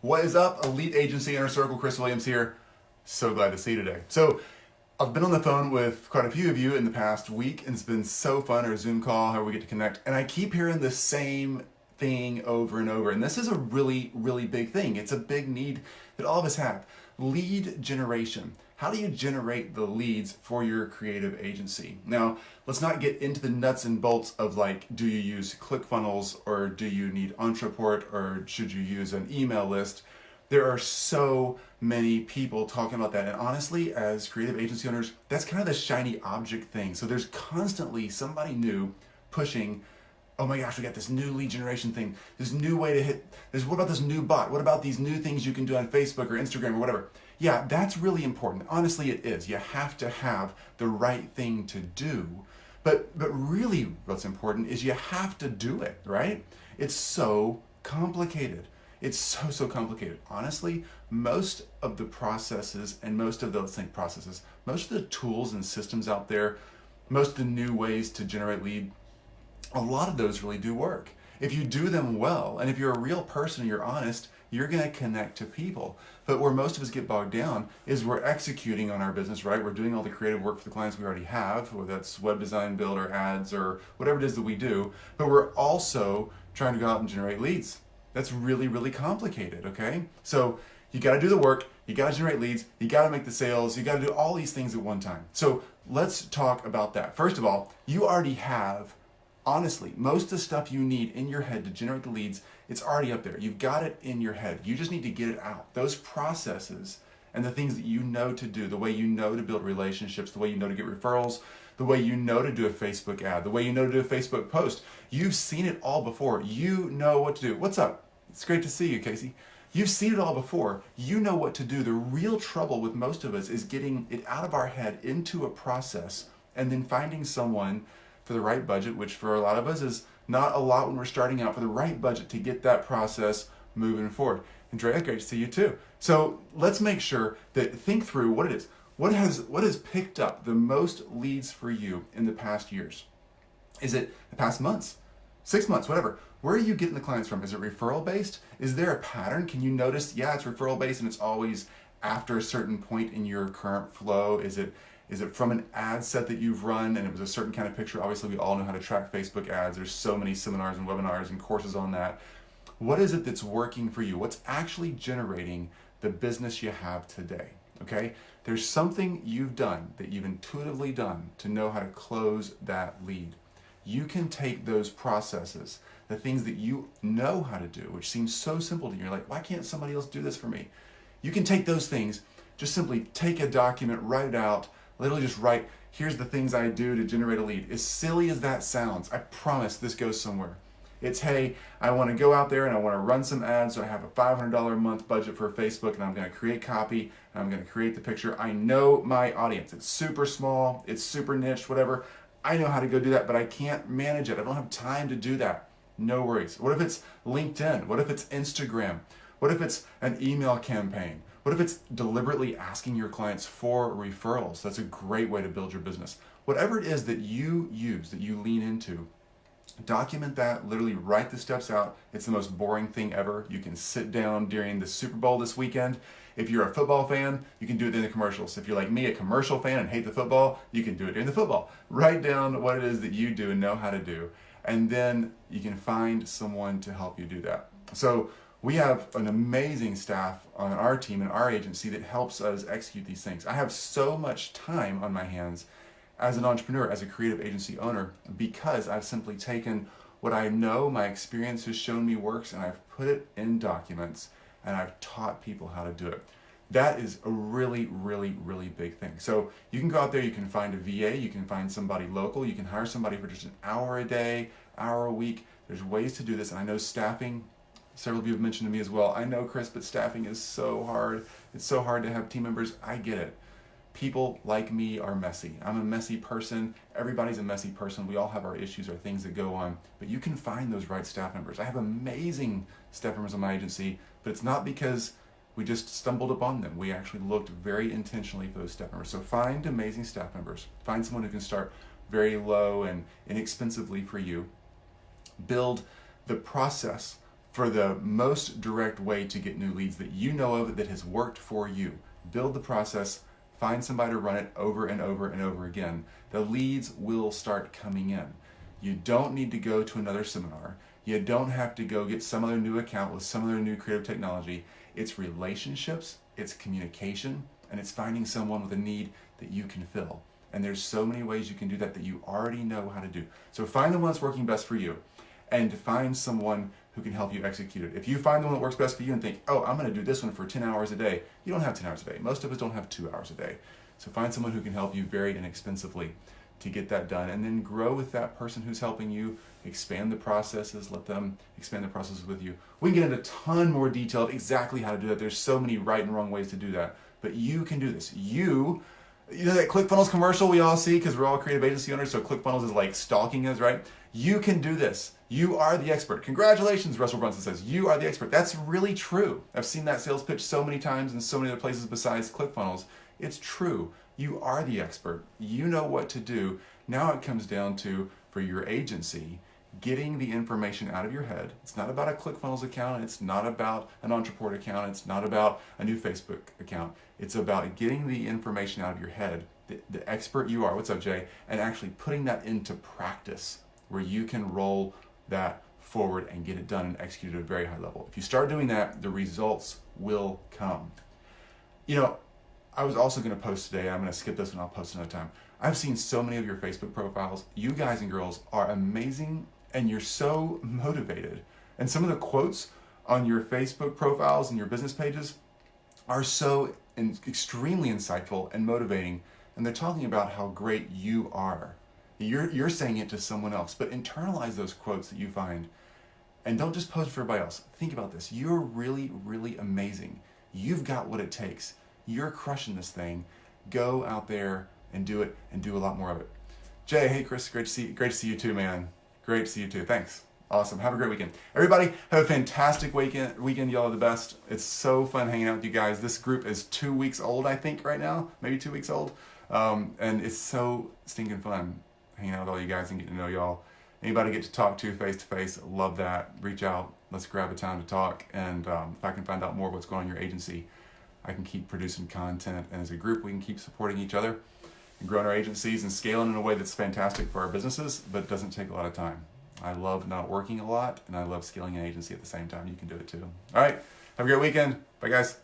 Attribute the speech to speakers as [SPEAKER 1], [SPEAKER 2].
[SPEAKER 1] What is up, Elite Agency Inner Circle? Chris Williams here. So glad to see you today. So I've been on the phone with quite a few of you in the past week, and it's been so fun, or a Zoom call, how we get to connect. And I keep hearing the same thing over and over. And this is a really, really big thing. It's a big need that all of us have. Lead generation. How do you generate the leads for your creative agency? Now, let's not get into the nuts and bolts of like, do you use ClickFunnels, or do you need Ontraport, or should you use an email list? There are so many people talking about that. And honestly, as creative agency owners, that's kind of the shiny object thing. So there's constantly somebody new pushing, oh my gosh, we got this new lead generation thing, this new way to hit, what about this new bot? What about these new things you can do on Facebook or Instagram or whatever? Yeah, that's really important. Honestly, it is. You have to have the right thing to do. But really what's important is you have to do it, right? It's so complicated. It's so complicated. Honestly, most of the processes and most of the tools and systems out there, most of the new ways to generate lead, a lot of those really do work. If you do them well, and if you're a real person and you're honest, you're gonna connect to people. But where most of us get bogged down is we're executing on our business, right? We're doing all the creative work for the clients we already have, whether that's web design, build, or ads, or whatever it is that we do. But we're also trying to go out and generate leads. That's really, really complicated, okay? So you gotta do the work, you gotta generate leads, you gotta make the sales, you gotta do all these things at one time. So let's talk about that. First of all, you already have, honestly, most of the stuff you need in your head to generate the leads, it's already up there. You've got it in your head. You just need to get it out. Those processes and the things that you know to do, the way you know to build relationships, the way you know to get referrals, the way you know to do a Facebook ad, the way you know to do a Facebook post. You've seen it all before. You know what to do. What's up? It's great to see you, Casey. You've seen it all before. You know what to do. The real trouble with most of us is getting it out of our head into a process and then finding someone for the right budget, which for a lot of us is not a lot when we're starting out, for the right budget to get that process moving forward. Andrea, great to see you too. So let's make sure that think through what it is. What has picked up the most leads for you in the past years? Is it the past months, 6 months, whatever? Where are you getting the clients from? Is it referral based? Is there a pattern? Can you notice, yeah, it's referral based and it's always after a certain point in your current flow? Is it from an ad set that you've run and it was a certain kind of picture? Obviously, we all know how to track Facebook ads. There's so many seminars and webinars and courses on that. What is it that's working for you? What's actually generating the business you have today? Okay? There's something you've done that you've intuitively done to know how to close that lead. You can take those processes, the things that you know how to do, which seems so simple to you. You're like, why can't somebody else do this for me? You can take those things, just simply take a document, write it out, literally just write, here's the things I do to generate a lead. As silly as that sounds, I promise this goes somewhere. It's, hey, I want to go out there and I want to run some ads, so I have a $500 a month budget for Facebook, and I'm going to create copy, and I'm going to create the picture. I know my audience. It's super small, it's super niche, whatever. I know how to go do that, but I can't manage it. I don't have time to do that. No worries. What if it's LinkedIn? What if it's Instagram? What if it's an email campaign? What if it's deliberately asking your clients for referrals? That's a great way to build your business. Whatever it is that you use, that you lean into, document that, literally write the steps out. It's the most boring thing ever. You can sit down during the Super Bowl this weekend. If you're a football fan, you can do it during the commercials. If you're like me, a commercial fan and hate the football, you can do it during the football. Write down what it is that you do and know how to do. And then you can find someone to help you do that. So we have an amazing staff on our team and our agency that helps us execute these things. I have so much time on my hands as an entrepreneur, as a creative agency owner, because I've simply taken what I know, my experience has shown me works, and I've put it in documents, and I've taught people how to do it. That is a really, really, really big thing. So you can go out there, you can find a VA, you can find somebody local, you can hire somebody for just an hour a day, hour a week. There's ways to do this, and I know staffing, several of you have mentioned to me as well, I know, Chris, but staffing is so hard. It's so hard to have team members. I get it. People like me are messy. I'm a messy person. Everybody's a messy person. We all have our issues or things that go on, but you can find those right staff members. I have amazing staff members on my agency, but it's not because we just stumbled upon them. We actually looked very intentionally for those staff members. So find amazing staff members. Find someone who can start very low and inexpensively for you. Build the process for the most direct way to get new leads that you know of that has worked for you. Build the process, find somebody to run it over and over and over again. The leads will start coming in. You don't need to go to another seminar. You don't have to go get some other new account with some other new creative technology. It's relationships, it's communication, and it's finding someone with a need that you can fill. And there's so many ways you can do that you already know how to do. So find the one that's working best for you and find someone who can help you execute it. If you find the one that works best for you and think, oh, I'm going to do this one for 10 hours a day, you don't have 10 hours a day. Most of us don't have 2 hours a day. So find someone who can help you very inexpensively to get that done, and then grow with that person who's helping you, expand the processes, let them expand the processes with you. We can get into a ton more detail of exactly how to do that. There's so many right and wrong ways to do that, but you can do this. You know that ClickFunnels commercial we all see because we're all creative agency owners, so ClickFunnels is like stalking us, right? You can do this. You are the expert. Congratulations, Russell Brunson says. You are the expert. That's really true. I've seen that sales pitch so many times in so many other places besides ClickFunnels. It's true. You are the expert. You know what to do. Now it comes down to, for your agency, getting the information out of your head. It's not about a ClickFunnels account. It's not about an Entreport account. It's not about a new Facebook account. It's about getting the information out of your head, the expert you are, what's up, Jay, and actually putting that into practice where you can roll that forward and get it done and execute at a very high level. If you start doing that, the results will come. You know, I was also going to post today, I'm going to skip this and I'll post another time. I've seen so many of your Facebook profiles. You guys and girls are amazing and you're so motivated. And some of the quotes on your Facebook profiles and your business pages are so extremely insightful and motivating. And they're talking about how great you are. You're saying it to someone else, but internalize those quotes that you find. And don't just post for everybody else. Think about this. You're really, really amazing. You've got what it takes. You're crushing this thing. Go out there and do it and do a lot more of it. Jay, hey Chris, great to see you too, man. Great to see you too. Thanks. Awesome. Have a great weekend. Everybody, have a fantastic weekend. Y'all are the best. It's so fun hanging out with you guys. This group is 2 weeks old, I think, right now. Maybe 2 weeks old. And it's so stinking fun hanging out with all you guys and getting to know y'all. Anybody get to talk to face to face, love that. Reach out. Let's grab a time to talk. And if I can find out more of what's going on in your agency, I can keep producing content. And as a group, we can keep supporting each other and growing our agencies and scaling in a way that's fantastic for our businesses, but it doesn't take a lot of time. I love not working a lot, and I love scaling an agency at the same time. You can do it too. All right. Have a great weekend. Bye, guys.